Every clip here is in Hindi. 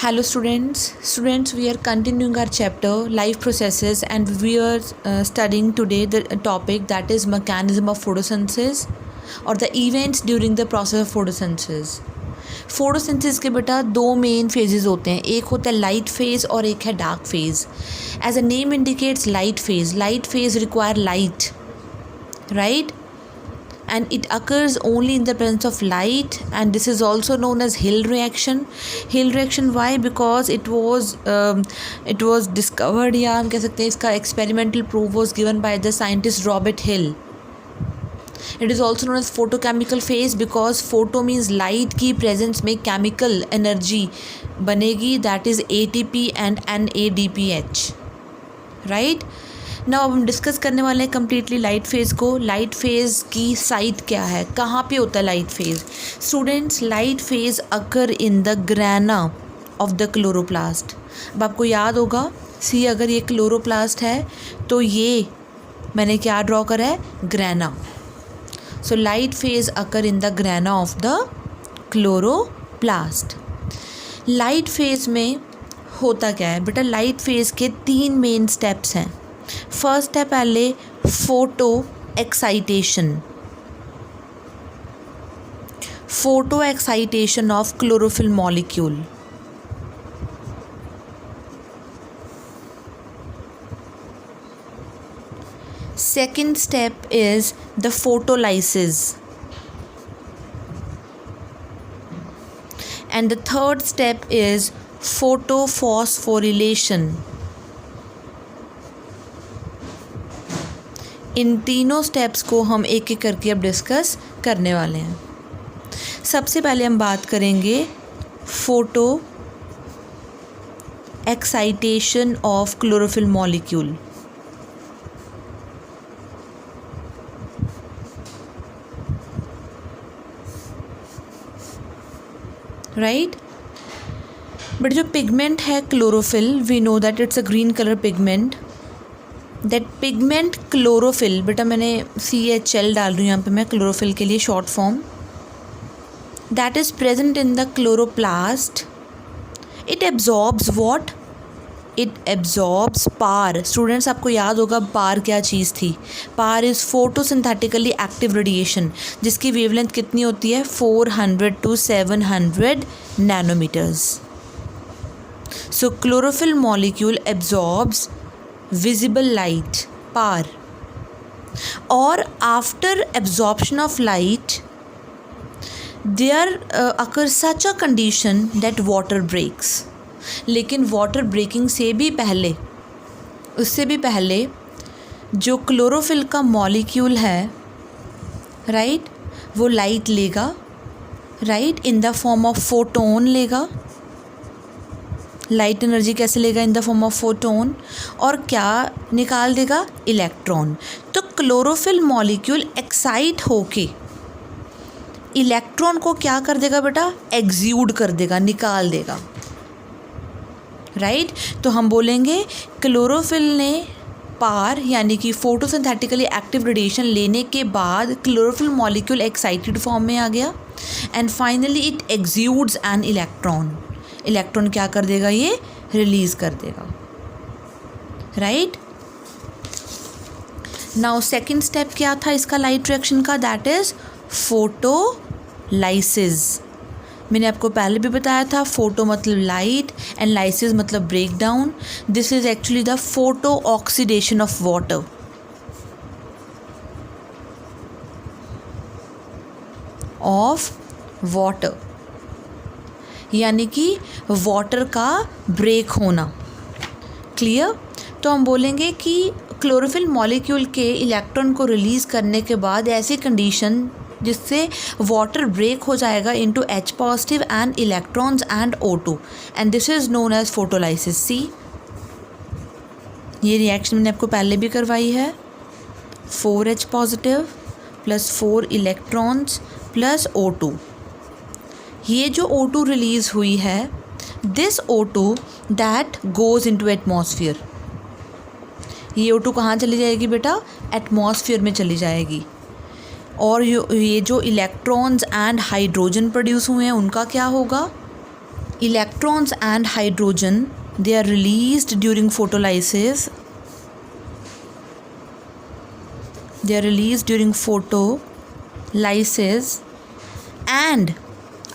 Hello students, we are continuing our chapter life processes, and we are studying today the topic that is mechanism of photosynthesis or the events during the process of photosynthesis. Photosynthesis के बेटा दो मेन फेजेस होते हैं, एक होता है लाइट फेज और एक है dark phase. As a name indicates light phase require light, right? And it occurs only in the presence of light, and this is also known as Hill reaction. Why? Because it was discovered, या हम कह सकते हैं इसका experimental proof was given by the scientist Robert Hill. It is also known as photochemical phase because photo means light की presence में chemical energy बनेगी, that is ATP and NADPH, right? Now अब हम डिस्कस करने वाले हैं कम्प्लीटली लाइट फेज़ को. लाइट फेज़ की साइट क्या है, कहाँ पे होता है light phase? Students, light phase occur in the grana of the chloroplast. अब आपको याद होगा, सी अगर ये क्लोरोप्लास्ट है तो ये मैंने क्या ड्रॉ करा है, grana. So light phase occur in the grana of the chloroplast. Light phase में होता क्या है बेटा? लाइट फेज़ के 3 मेन स्टेप्स हैं. फर्स्ट है पहले photo excitation of chlorophyll molecule. Second step is the photolysis, and the third step is photophosphorylation. इन तीनों स्टेप्स को हम एक एक करके अब डिस्कस करने वाले हैं. सबसे पहले हम बात करेंगे photo excitation of chlorophyll molecule. Right, but जो पिगमेंट है chlorophyll, we know that it's a green colour pigment. That pigment chlorophyll, बेटा मैंने CHL डाल रही हूँ यहाँ पे मैं क्लोरोफिल के लिए short form. That is present in the chloroplast. It absorbs what? It absorbs PAR. Students, आपको याद होगा पार क्या चीज़ थी? PAR is photosynthetically active radiation, जिसकी वेवलेंथ कितनी होती है? 400 to 700 nanometres. So chlorophyll molecule absorbs visible light, par, or after absorption of light there occurs such a condition that water breaks. लेकिन water breaking से भी पहले, उससे भी पहले जो क्लोरोफिल का मॉलिक्यूल है, राइट, वो लाइट लेगा, right, in the form of photon लेगा. लाइट एनर्जी कैसे लेगा? In the form of photon. और क्या निकाल देगा? इलेक्ट्रॉन. तो क्लोरोफिल मॉलिक्यूल एक्साइट होके इलेक्ट्रॉन को क्या कर देगा बेटा? एग्ज्यूड कर देगा, निकाल देगा. राइट, तो हम बोलेंगे क्लोरोफिल ने पार यानी कि फोटोसिंथेटिकली एक्टिव रेडिएशन लेने के बाद क्लोरोफिल मॉलिक्यूल एक्साइटेड फॉर्म में आ गया, and finally it exudes an electron. Electron क्या कर देगा? ये रिलीज कर देगा. राइट, नाउ सेकेंड स्टेप क्या था इसका लाइट रिएक्शन का? That is photolysis. मैंने आपको पहले भी बताया था, फोटो मतलब लाइट एंड लाइसिस मतलब break down. This is actually the photo oxidation of water. यानी कि वाटर का ब्रेक होना. क्लियर? तो हम बोलेंगे कि क्लोरोफिल मॉलिक्यूल के इलेक्ट्रॉन को रिलीज़ करने के बाद ऐसी कंडीशन जिससे वाटर ब्रेक हो जाएगा into H positive and electrons and O2, and this is known as photolysis. See, ये रिएक्शन मैंने आपको पहले भी करवाई है. 4H positive plus 4 electrons plus O2. ये जो O2 रिलीज़ हुई है, this O2 that goes into atmosphere. ये O2 कहाँ चली जाएगी बेटा? एटमॉस्फेयर में चली जाएगी. और ये जो इलेक्ट्रॉन्स एंड हाइड्रोजन प्रोड्यूस हुए हैं उनका क्या होगा? electrons and hydrogen, they are released during photolysis. They are released during photolysis and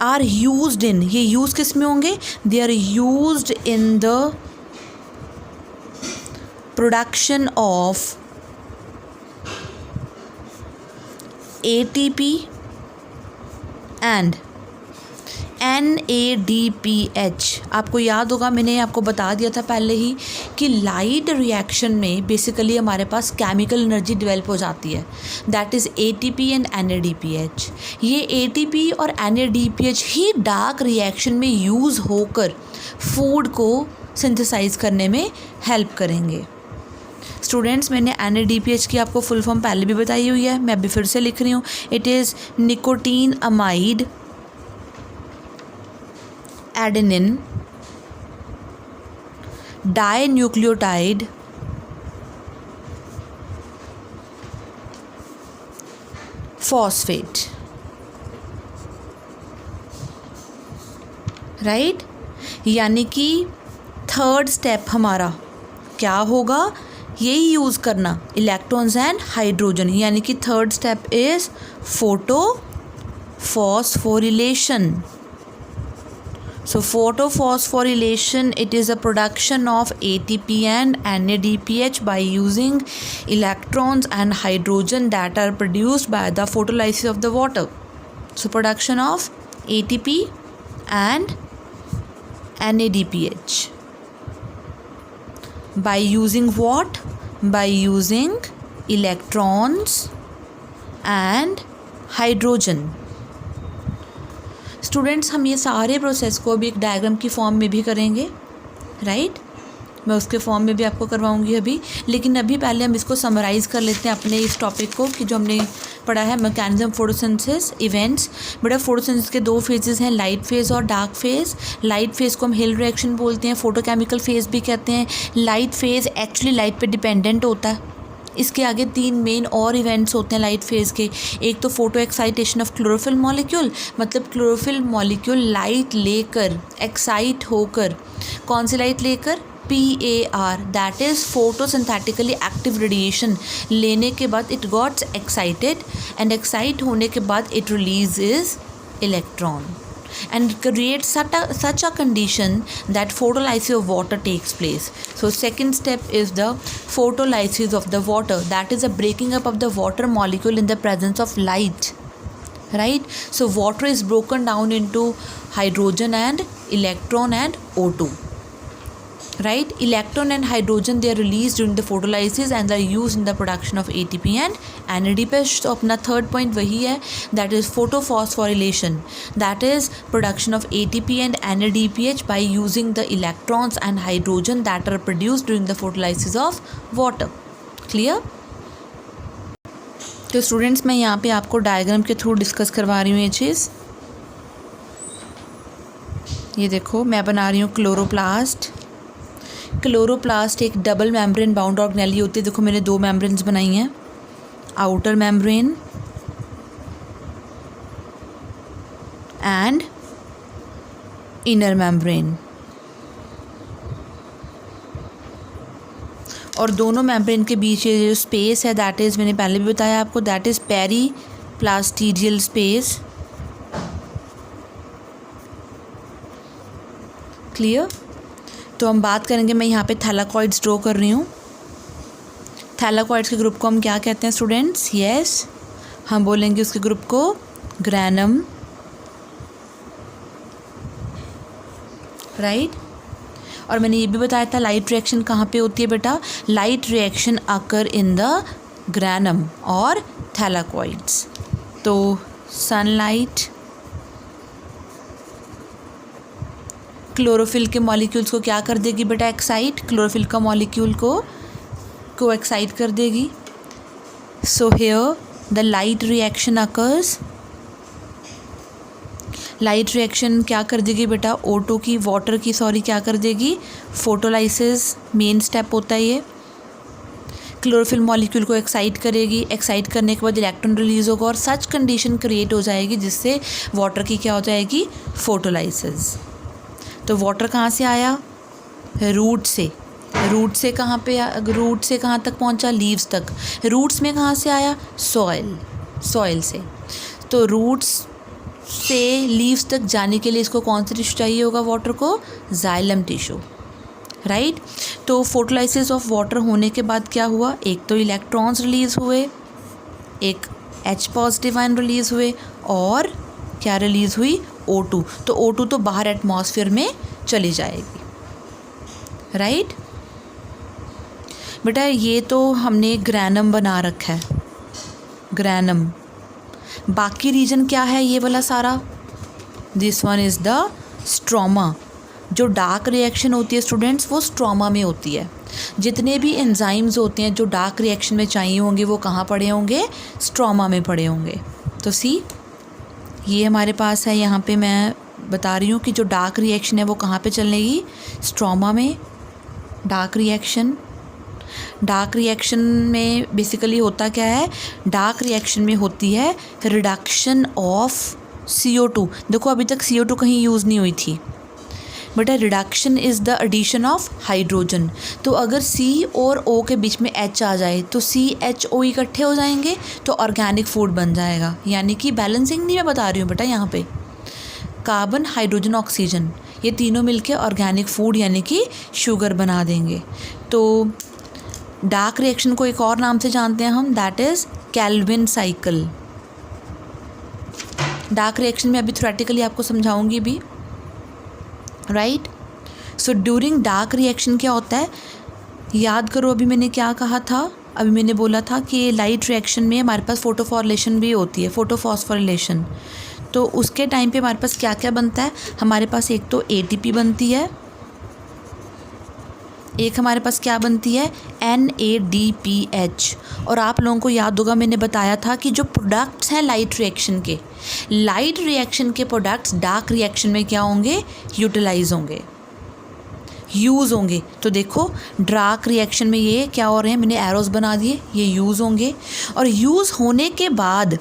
are used in, ये यूज़ किस में होंगे? They are used in the production of ATP and NADPH. आपको याद होगा, मैंने आपको बता दिया था पहले ही कि लाइट रिएक्शन में बेसिकली हमारे पास केमिकल एनर्जी डेवलप हो जाती है, that is ATP and NADPH. ये ATP और NADPH ही डार्क रिएक्शन में यूज़ होकर फूड को सिंथेसाइज करने में हेल्प करेंगे. स्टूडेंट्स, मैंने NADPH की आपको फुल फॉर्म पहले भी बताई हुई है, मैं अभी फिर से लिख रही हूँ. It is nicotine amide adenine dinucleotide phosphate. Right, यानी कि थर्ड स्टेप हमारा क्या होगा? यही यूज़ करना, इलेक्ट्रॉन्स एंड हाइड्रोजन. यानी कि third step is photophosphorylation. So photophosphorylation, it is a production of ATP and NADPH by using electrons and hydrogen that are produced by the photolysis of the water. So production of ATP and NADPH by using what? By using electrons and hydrogen. Students, हम ये सारे प्रोसेस को भी एक डायग्राम की फॉर्म में भी करेंगे. राइट, मैं उसके फॉर्म में भी आपको करवाऊंगी अभी, लेकिन अभी पहले हम इसको समराइज़ कर लेते हैं अपने इस टॉपिक को कि जो हमने पढ़ा है मैकेनिज्म फोटोसिंथेसिस इवेंट्स. बेटा, फोटोसिंथेसिस के दो फेजेस हैं, लाइट फेज़ और डार्क फेज़. लाइट फेज़ को हम हिल रिएक्शन बोलते हैं, फोटोकेमिकल फेज़ भी कहते हैं. लाइट फेज़ एक्चुअली लाइट पे डिपेंडेंट होता है. इसके आगे तीन मेन और इवेंट्स होते हैं लाइट फेज़ के. एक तो photo excitation of chlorophyll molecule, मतलब क्लोरोफिल मॉलिक्यूल लाइट लेकर, एक्साइट होकर, कौन सी लाइट लेकर? PAR, that is photosynthetically active radiation लेने के बाद it gots excited, and excite होने के बाद it releases electron and creates such a condition that photolysis of water takes place. So second step is the photolysis of the water, that is a breaking up of the water molecule in the presence of light. Right, so water is broken down into hydrogen and electron and O2. Right, electron and hydrogen, they are released during the photolysis and they are used in the production of ATP and NADPH. तो अपना थर्ड पॉइंट वही है, that is photophosphorylation, that is production of ATP and NADPH by using the electrons and hydrogen that are produced during the photolysis of water. Clear? तो स्टूडेंट्स, मैं यहाँ पे आपको डायग्राम के थ्रू डिस्कस करवा रही हूँ ये चीज़. ये देखो, मैं बना रही हूँ क्लोरोप्लास्ट. क्लोरोप्लास्ट एक डबल मेम्ब्रेन बाउंड ऑर्गेनेली होती है. देखो, मैंने दो मेम्ब्रेन्स बनाई हैं, outer membrane and inner membrane. और दोनों मेम्ब्रेन के बीच ये जो स्पेस है, दैट इज़, मैंने पहले भी बताया आपको, दैट इज़ पेरीप्लास्टिडियल स्पेस. क्लियर? तो हम बात करेंगे, मैं यहाँ पे थैलाकॉइड्स ड्रॉ कर रही हूँ. थैलाकॉइड्स के ग्रुप को हम क्या कहते हैं स्टूडेंट्स? यस, हम बोलेंगे उसके ग्रुप को ग्रैनम. राइट, और मैंने ये भी बताया था लाइट रिएक्शन कहाँ पे होती है बेटा? Light reaction occur in the granum और थैलाकॉइड्स. तो सनलाइट क्लोरोफिल के मॉलिक्यूल्स को क्या कर देगी बेटा? एक्साइट. क्लोरोफिल का मॉलिक्यूल को एक्साइट कर देगी. So here the light reaction occurs. Light reaction क्या कर देगी बेटा? O2 की, वाटर की, सॉरी, क्या कर देगी? फोटोलाइसिस मेन स्टेप होता है ये. क्लोरोफिल मॉलिक्यूल को एक्साइट करेगी. एक्साइट करने के बाद इलेक्ट्रॉन रिलीज होगा और सच कंडीशन क्रिएट हो जाएगी जिससे वाटर की क्या हो जाएगी? फोटोलाइसिस. तो वाटर कहाँ से आया, रूट से। रूट से कहाँ पे, रूट से कहाँ तक पहुँचा, लीव्स तक। रूट्स में कहाँ से आया, सॉइल से। तो रूट्स से लीव्स तक जाने के लिए इसको कौन सा टिश्यू चाहिए होगा, वाटर को, जाइलम टिश्यू, राइट। तो फोटोलाइसिस ऑफ वाटर होने के बाद क्या हुआ, एक तो इलेक्ट्रॉन्स रिलीज हुए, एक H पॉजिटिव आयन रिलीज़ हुए, और क्या रिलीज़ हुई, O2। तो O2 तो बाहर एटमॉस्फेयर में चली जाएगी, राइट। बेटा ये तो हमने ग्रैनम बना रखा है, ग्रैनम। बाकी रीजन क्या है ये वाला सारा, this one is the stroma. जो डार्क रिएक्शन होती है स्टूडेंट्स, वो स्ट्रोमा में होती है। जितने भी एंजाइम्स होते हैं जो डार्क रिएक्शन में चाहिए होंगे वो कहाँ पड़े होंगे, स्ट्रोमा में पड़े होंगे। तो सी ये हमारे पास है, यहाँ पे मैं बता रही हूँ कि जो डार्क रिएक्शन है वो कहाँ पे चलेगी, स्ट्रोमा में। डार्क रिएक्शन में बेसिकली होता क्या है, डार्क रिएक्शन में होती है रिडक्शन ऑफ CO2। देखो अभी तक CO2 कहीं यूज़ नहीं हुई थी बेटा। Reduction is the addition of hydrogen. तो अगर C और O के बीच में H आ जाए तो CHO इकट्ठे हो जाएंगे तो ऑर्गेनिक फूड बन जाएगा। यानी कि बैलेंसिंग नहीं मैं बता रही हूँ बेटा, यहाँ पे कार्बन, हाइड्रोजन, ऑक्सीजन, ये तीनों मिलके ऑर्गेनिक फूड यानी कि शुगर बना देंगे। तो डार्क रिएक्शन को एक और नाम से जानते हैं हम, that is Calvin cycle. Dark reaction में अभी थ्योरेटिकली आपको समझाऊंगी भी, right. So during dark reaction क्या होता है, याद करो अभी मैंने क्या कहा था। अभी मैंने बोला था कि लाइट रिएक्शन में हमारे पास फोटोफॉस्फोरिलेशन भी होती है, फोटोफॉस्फोरिलेशन। तो उसके टाइम पे हमारे पास क्या क्या बनता है, हमारे पास एक तो ATP बनती है, एक हमारे पास क्या बनती है, NADPH। और आप लोगों को याद होगा मैंने बताया था कि जो प्रोडक्ट्स हैं लाइट रिएक्शन के प्रोडक्ट्स डार्क रिएक्शन में क्या होंगे, यूटिलाइज होंगे, यूज़ होंगे। तो देखो डार्क रिएक्शन में ये क्या हो रहे हैं, मैंने एरोस बना दिए, ये यूज़ होंगे। और यूज़ होने के बाद,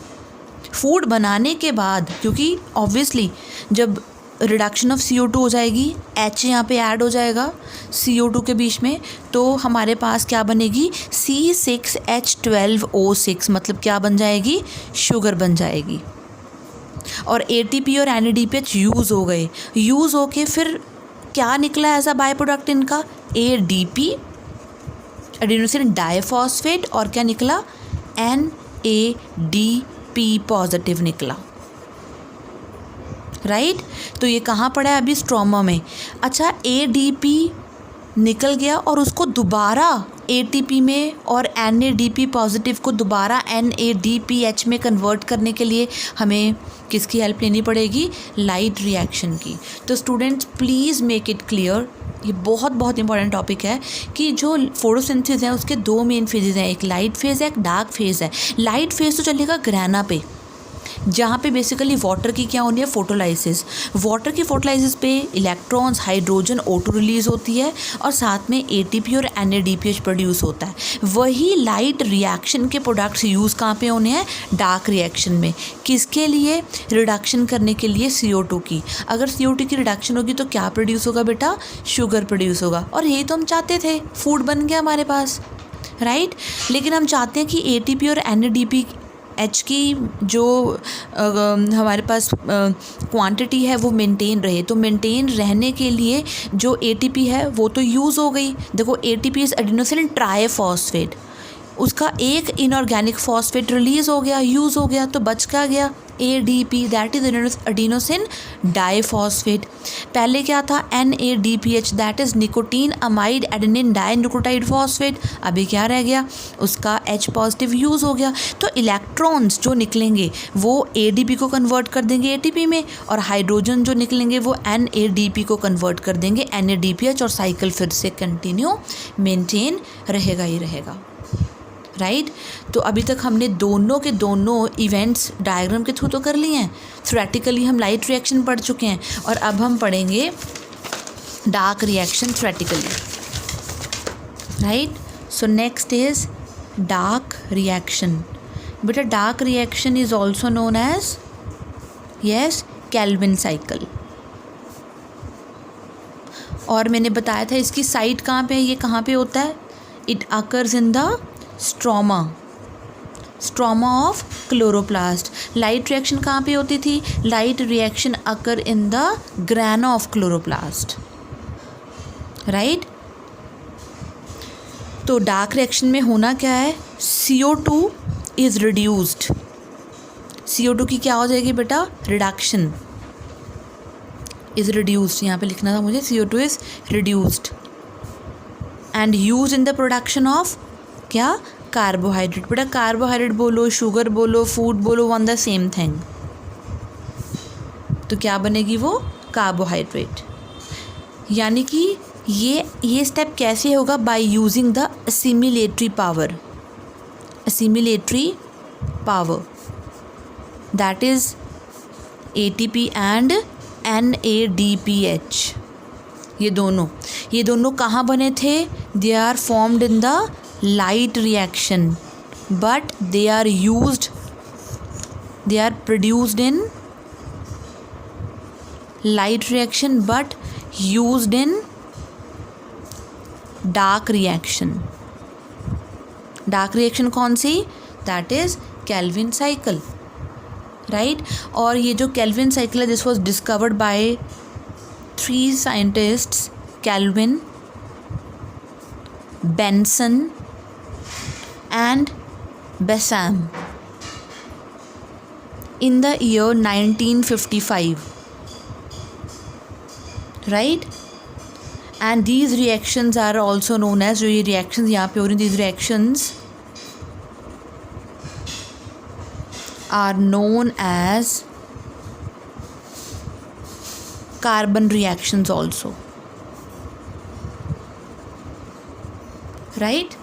फूड बनाने के बाद, क्योंकि ऑब्वियसली जब रिडक्शन ऑफ CO2 हो जाएगी, H यहाँ पे ऐड हो जाएगा CO2 के बीच में, तो हमारे पास क्या बनेगी, C6H12O6, मतलब क्या बन जाएगी, शुगर बन जाएगी। और ATP और NADPH यूज़ हो गए, यूज़ होके फिर क्या निकला एज अ बाय प्रोडक्ट इनका, ADP, एडेनोसिन डाइफॉस्फेट, और क्या निकला, NADP पॉजिटिव निकला, राइट। तो ये कहाँ पड़ा है अभी, स्ट्रोमा में। अच्छा ADP निकल गया और उसको दोबारा ATP में और NADP पॉजिटिव को दोबारा NADPH में कन्वर्ट करने के लिए हमें किसकी हेल्प लेनी पड़ेगी, लाइट रिएक्शन की। तो students please make it clear, ये बहुत इंपॉर्टेंट टॉपिक है कि जो फोटोसिंथेसिस है उसके दो मेन फेजेस हैं, एक लाइट फेज़ है, एक डार्क फेज़ है। लाइट फेज़ तो चलेगा ग्रैना पे, जहाँ पे बेसिकली वाटर की क्या होनी है, फोटोलाइसिस। वाटर की फोटोलाइसिस पे इलेक्ट्रॉन्स, हाइड्रोजन, O2 रिलीज़ होती है और साथ में ATP और NADPH प्रोड्यूस होता है। वही लाइट रिएक्शन के प्रोडक्ट्स यूज़ कहाँ पे होने हैं, डार्क रिएक्शन में। किसके लिए, रिडक्शन करने के लिए CO2 की। अगर CO2 की रिडक्शन होगी तो क्या प्रोड्यूस होगा बेटा, शुगर प्रोड्यूस होगा। और यही तो हम चाहते थे, फूड बन गया हमारे पास, राइट। लेकिन हम चाहते हैं कि ATP और NADPH की जो हमारे पास क्वांटिटी है वो मेंटेन रहे। तो मेंटेन रहने के लिए जो ATP है वो तो यूज़ हो गई। देखो ATP इज़ एडेनोसिन ट्राइफॉस्फेट, उसका एक इनऑर्गेनिक फॉस्फेट रिलीज़ हो गया, यूज़ हो गया, तो बच क्या गया, ADP, that is adenosine diphosphate. पहले क्या था, NADPH, that is nicotine amide adenine dinucleotide phosphate. अभी क्या रह गया, उसका H पॉजिटिव यूज़ हो गया। तो इलेक्ट्रॉन्स जो निकलेंगे वो ADP को कन्वर्ट कर देंगे ATP में, और हाइड्रोजन जो निकलेंगे वो NADP को कन्वर्ट कर देंगे NADPH, और साइकिल फिर से कंटिन्यू मेंटेन रहेगा ही रहेगा, राइट। तो अभी तक हमने दोनों के दोनों इवेंट्स डायग्राम के थ्रू तो कर लिए हैं। थ्योरेटिकली हम लाइट रिएक्शन पढ़ चुके हैं और अब हम पढ़ेंगे dark reaction theoretically, right. So next is dark reaction. बेटा dark reaction is also known as, yes, Calvin cycle. और मैंने बताया था इसकी साइट कहाँ पे है, ये कहाँ पे होता है, it occurs in the stroma of chloroplast. Light reaction कहाँ पे होती थी, light reaction occur in the grana of chloroplast, right. तो डार्क रिएक्शन में होना क्या है, CO2 इज़ रिड्यूस्ड, CO2 की क्या हो जाएगी बेटा, रिडक्शन, इज़ रिड्यूस्ड, यहाँ पे लिखना था मुझे, CO2 is reduced and use in the production of क्या, कार्बोहाइड्रेट। बेटा कार्बोहाइड्रेट बोलो, शुगर बोलो, फूड बोलो, वन द सेम थिंग, तो क्या बनेगी वो, कार्बोहाइड्रेट। यानी कि ये स्टेप कैसे होगा, by using the assimilatory power that is ATP and NADPH। ये दोनों कहाँ बने थे, they are formed in the light reaction but they are produced in light reaction but used in dark reaction कौन सी, that is Kelvin cycle, right। और ये जो Kelvin cycle है, this was discovered by 3 scientists, Kelvin, Benson and Bessam in the year 1955, right। and these reactions are also known as, जो ये reactions यहाँ पे हो रही हैं, these reactions are known as carbon reactions also, right।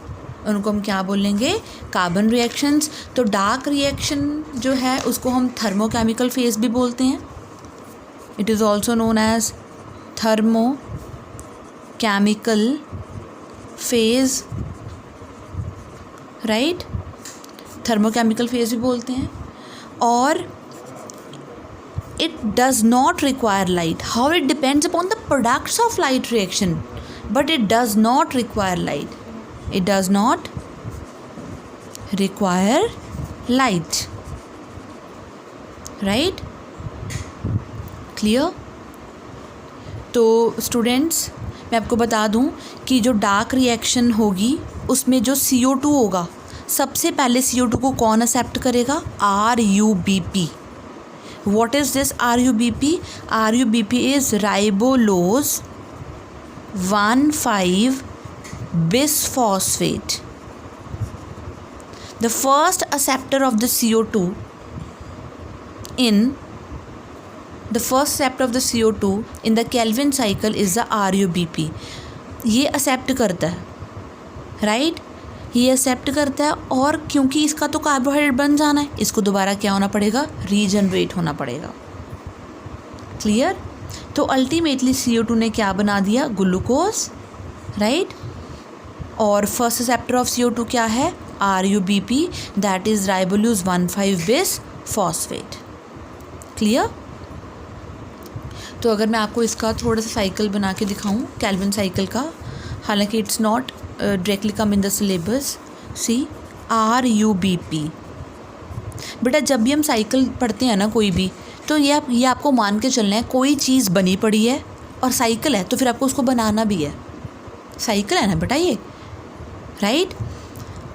उनको हम क्या बोलेंगे, कार्बन रिएक्शंस। तो डार्क रिएक्शन जो है उसको हम थर्मोकेमिकल फेज भी बोलते हैं, it is also known as thermochemical phase, right, thermochemical phase भी बोलते हैं। और it does not require light, how it depends upon the products of light reaction, but it does not require light, it does not require light, right, clear। तो स्टूडेंट्स मैं आपको बता दूं कि जो डार्क रिएक्शन होगी उसमें जो CO2 होगा, सबसे पहले CO2 को कौन एक्सेप्ट करेगा, RUBP। What is this RUBP, RUBP is राइबोलोज 1,5 bisphosphate। The first acceptor of the CO2 in the Kelvin cycle is the RUBP। ये एक्सेप्ट करता है, राइट, ये एक्सेप्ट करता है। और क्योंकि इसका तो कार्बोहाइड्रेट बन जाना है, इसको दोबारा क्या होना पड़ेगा, रीजनरेट होना पड़ेगा, क्लियर। तो अल्टीमेटली CO2 ने क्या बना दिया, ग्लूकोज, राइट। और फर्स्ट एक्सेप्टर ऑफ CO2 क्या है, RUBP, that is राइबोलोज 1,5 bisphosphate, clear. तो अगर मैं आपको इसका थोड़ा सा साइकिल बना के दिखाऊं केल्विन साइकिल का, हालांकि it's not directly come in the syllabus, see RUBP। बेटा जब भी हम साइकिल पढ़ते हैं ना कोई भी, तो ये आपको मान के चलना है, कोई चीज़ बनी पड़ी है और साइकिल है तो फिर आपको उसको बनाना भी है, साइकिल है ना बेटा ये, राइट।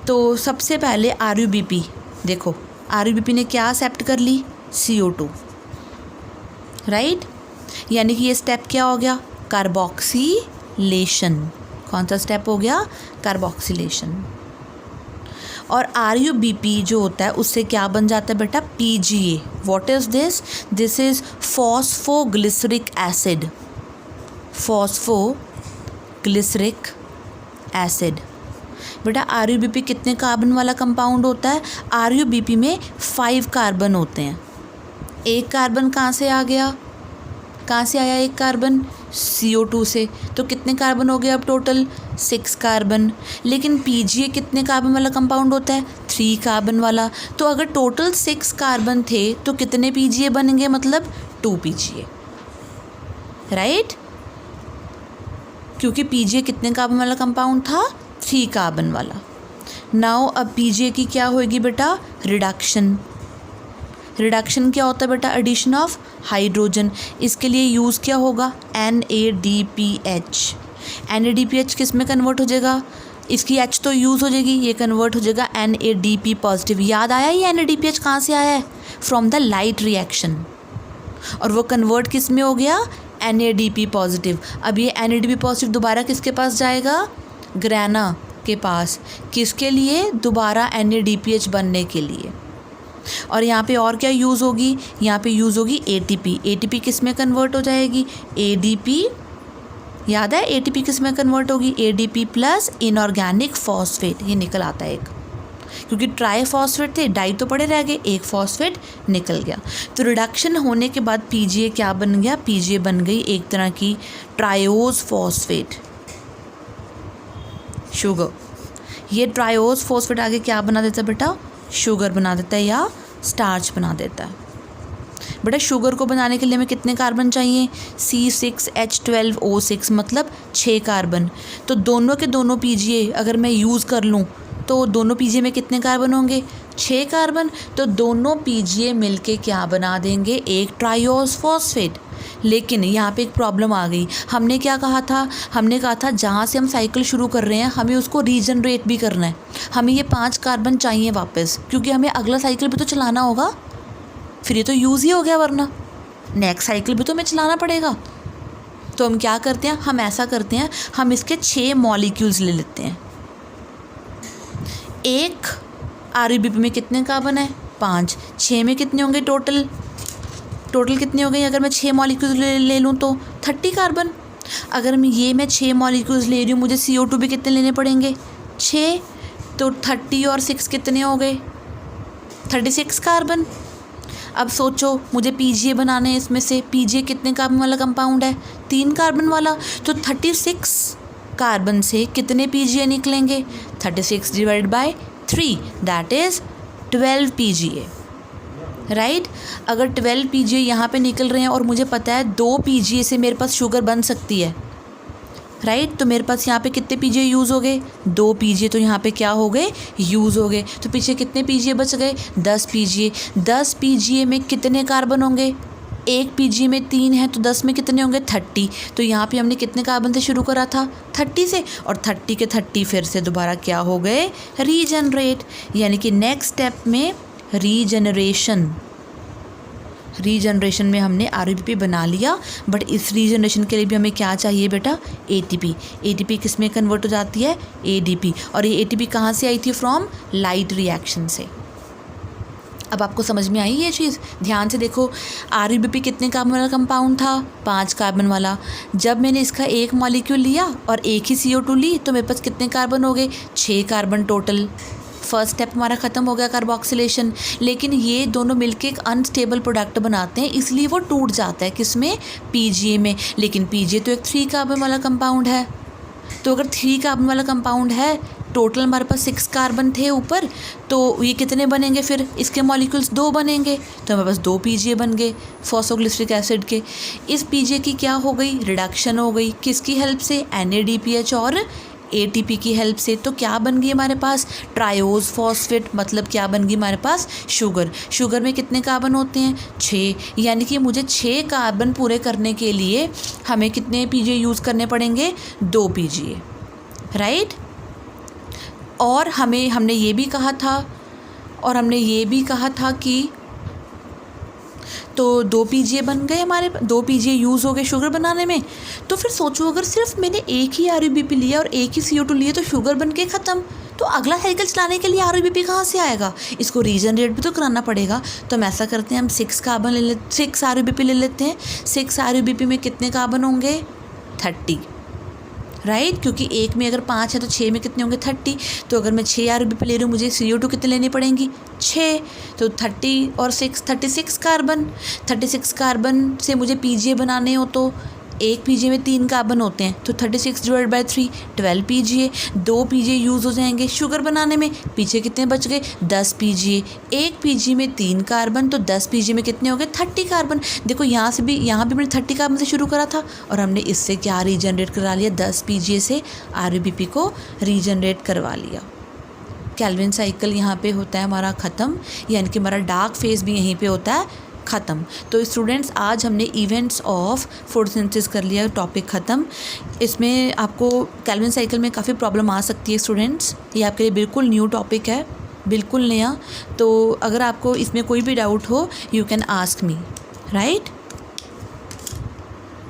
तो सबसे पहले RUBP, देखो RUBP ने क्या एक्सेप्ट कर ली, CO2, राइट। यानी कि ये स्टेप क्या हो गया, कार्बोक्सिलेशन। कौन सा स्टेप हो गया, कार्बोक्सिलेशन। और RUBP जो होता है उससे क्या बन जाता है बेटा, PGA। What is this, this is phosphoglyceric acid, phosphoglyceric acid. बेटा RUBP कितने कार्बन वाला कंपाउंड होता है, RUBP में 5 कार्बन होते हैं। एक कार्बन कहाँ से आ गया, कहाँ से आया एक कार्बन, CO2 से। तो कितने कार्बन हो गए अब टोटल, 6 कार्बन। लेकिन PGA कितने कार्बन वाला कंपाउंड होता है, 3 कार्बन वाला। तो अगर टोटल 6 कार्बन थे तो कितने PGA बनेंगे, मतलब 2 PGA, राइट। क्योंकि पीजीए कितने कार्बन वाला कंपाउंड था, 3 कार्बन वाला। नाउ अब पीजीए की क्या होगी बेटा, रिडक्शन। रिडक्शन क्या होता है बेटा, एडिशन ऑफ हाइड्रोजन। इसके लिए यूज़ क्या होगा, NADPH। NADPH किस में कन्वर्ट हो जाएगा, इसकी H तो यूज़ हो जाएगी, ये कन्वर्ट हो जाएगा NADP पॉजिटिव। याद आया ये NADPH कहाँ से आया है, फ्रॉम द लाइट रिएक्शन, और वो कन्वर्ट किस में हो गया, NADP पॉजिटिव। अब ये NADP पॉजिटिव दोबारा किसके पास जाएगा, ग्रेना के पास, किसके लिए, दोबारा NADPH बनने के लिए। और यहाँ पे और क्या यूज़ होगी, यहाँ पे यूज़ होगी ATP। ATP किस में कन्वर्ट हो जाएगी, ADP। याद है ATP किस में कन्वर्ट होगी, ADP प्लस इनऑर्गेनिक फॉस्फेट, ये निकल आता है एक, क्योंकि ट्राई फॉस्फेट थे, डाई तो पड़े रह गए, एक फॉस्फेट निकल गया। तो रिडक्शन होने के बाद पीजीए क्या बन गया, पीजीए बन गई एक तरह की ट्रायोज फॉस्फेट शुगर। ये ट्रायोज फॉस्फेट आगे क्या बना देता है बेटा, शुगर बना देता है या स्टार्च बना देता है। बेटा शुगर को बनाने के लिए हमें कितने कार्बन चाहिए, C6H12O6, मतलब 6 कार्बन। तो दोनों के दोनों पीजीए अगर मैं यूज़ कर लूँ तो दोनों पीजीए में कितने कार्बन होंगे, 6 कार्बन। तो दोनों पीजीए मिलके क्या बना देंगे, एक ट्रायोज फॉस्फेट। लेकिन यहाँ पे एक प्रॉब्लम आ गई। हमने क्या कहा था, हमने कहा था जहाँ से हम साइकिल शुरू कर रहे हैं हमें उसको रीजनरेट भी करना है, हमें ये 5 कार्बन चाहिए वापस, क्योंकि हमें अगला साइकिल भी तो चलाना होगा, फिर ये तो यूज़ ही हो गया, वरना नेक्स्ट साइकिल भी तो हमें चलाना पड़ेगा। तो हम क्या करते हैं, हम ऐसा करते हैं, हम इसके 6 मॉलिक्यूल्स ले लेते हैं। एक RUBP में कितने कार्बन है, 5, 6 में कितने होंगे टोटल कितने हो गए, अगर मैं 6 मॉलिक्यूल्स ले लूँ तो 30 कार्बन। अगर मैं 6 मॉलिक्यूल्स ले रही हूँ, मुझे CO2 भी कितने लेने पड़ेंगे, 6, तो 30 और 6 कितने हो गए, 36 कार्बन। अब सोचो मुझे पीजीए बनाने हैं, इसमें से पीजीए कितने कार्बन वाला कंपाउंड है, 3 कार्बन वाला। तो 36 कार्बन से कितने पीजीए निकलेंगे, 36 divide by 3, that is 12 PGA, right. अगर 12 पीजीए यहाँ पे निकल रहे हैं और मुझे पता है 2 पीजीए से मेरे पास शुगर बन सकती है, राइट। तो मेरे पास यहाँ पे कितने पीजीए यूज़ हो गए, 2 पीजीए, तो यहाँ पे क्या हो गए, यूज़ हो गए। तो पीछे कितने पीजीए बच गए, 10 पीजीए। 10 पीजीए में कितने कार्बन होंगे, 1 पीजीए में 3 है, तो 10 में कितने होंगे, 30। तो यहाँ पे हमने कितने कार्बन से शुरू करा था, 30 से, और 30 के 30 फिर से दोबारा क्या हो गए, रीजनरेट। यानी कि नेक्स्ट स्टेप में रीजनरेशन में हमने RUBP बना लिया, बट इस रीजनरेशन के लिए भी हमें क्या चाहिए बेटा, ATP किस में कन्वर्ट हो जाती है, ADP। और ये ATP कहाँ से आई थी, फ्रॉम लाइट रिएक्शन से। अब आपको समझ में आई ये चीज़, ध्यान से देखो। RUBP कितने कार्बन वाला कंपाउंड था, 5 कार्बन वाला। जब मैंने इसका एक मॉलिक्यूल लिया और एक ही CO2 ली तो मेरे पास कितने कार्बन हो गए, 6 कार्बन टोटल। फर्स्ट स्टेप हमारा ख़त्म हो गया, कार्बोक्सिलेशन। लेकिन ये दोनों मिलके एक अनस्टेबल प्रोडक्ट बनाते हैं, इसलिए वो टूट जाता है किसमें, पीजीए में। लेकिन पीजीए तो एक 3 कार्बन वाला कंपाउंड है। तो अगर 3 कार्बन वाला कंपाउंड है, टोटल हमारे पास 6 कार्बन थे ऊपर, तो ये कितने बनेंगे, फिर इसके मॉलिक्यूल्स 2 बनेंगे, तो हमारे पास 2 पीजीए बन गए फॉस्फोग्लिसरिक एसिड के। इस पीजीए की क्या हो गई, रिडक्शन हो गई, किसकी हेल्प से, NADPH और ATP की हेल्प से। तो क्या बन गई हमारे पास, ट्रायोज फॉस्फेट, मतलब क्या बन गई हमारे पास, शुगर में कितने कार्बन होते हैं, 6। यानी कि मुझे 6 कार्बन पूरे करने के लिए हमें कितने पीजीए यूज़ करने पड़ेंगे, 2 पीजीए, राइट। और हमने ये भी कहा था कि तो 2 पीजीए बन गए हमारे, 2 पीजीए यूज़ हो गए शुगर बनाने में। तो फिर सोचो अगर सिर्फ मैंने एक ही RUBP लिया और एक ही CO2 लिए तो शुगर बन के ख़त्म, तो अगला साइकिल चलाने के लिए RUBP कहाँ से आएगा, इसको रीजनरेट भी तो कराना पड़ेगा। तो हम ऐसा करते हैं, हम 6 RUBP ले लेते हैं। 6 RUBP में कितने कार्बन होंगे, 30, राइट। क्योंकि एक में अगर 5 है तो 6 में कितने होंगे, 30। तो अगर मैं 6 RUBP ले रही हूँ, मुझे CO2 कितने लेनी पड़ेंगी, 6। तो 30 और 6 36 कार्बन। 36 कार्बन से मुझे पीजीए बनाने हो तो एक पीजीए में 3 कार्बन होते हैं तो 36 divide by 3 12 PGA. 2 PGA use हो जाएंगे शुगर बनाने में, पीछे कितने बच गए 10 पीजीए। एक पीजीए में 3 कार्बन तो 10 पीजीए में कितने हो गए 30 कार्बन। देखो यहाँ भी मैंने 30 कार्बन से शुरू करा था और हमने इससे क्या रीजनरेट करा लिया, 10 पीजीए से आरबीपी को रीजनरेट करवा लिया। केल्विन साइकिल यहाँ पे होता है हमारा ख़त्म, यानी कि हमारा डार्क फेज भी यहीं पे होता है ख़त्म। तो स्टूडेंट्स आज हमने इवेंट्स ऑफ फोटोसिंथेसिस कर लिया, टॉपिक ख़त्म। इसमें आपको केल्विन साइकिल में काफ़ी प्रॉब्लम आ सकती है स्टूडेंट्स, ये आपके लिए बिल्कुल न्यू टॉपिक है, बिल्कुल नया। तो अगर आपको इसमें कोई भी डाउट हो you can ask me, right.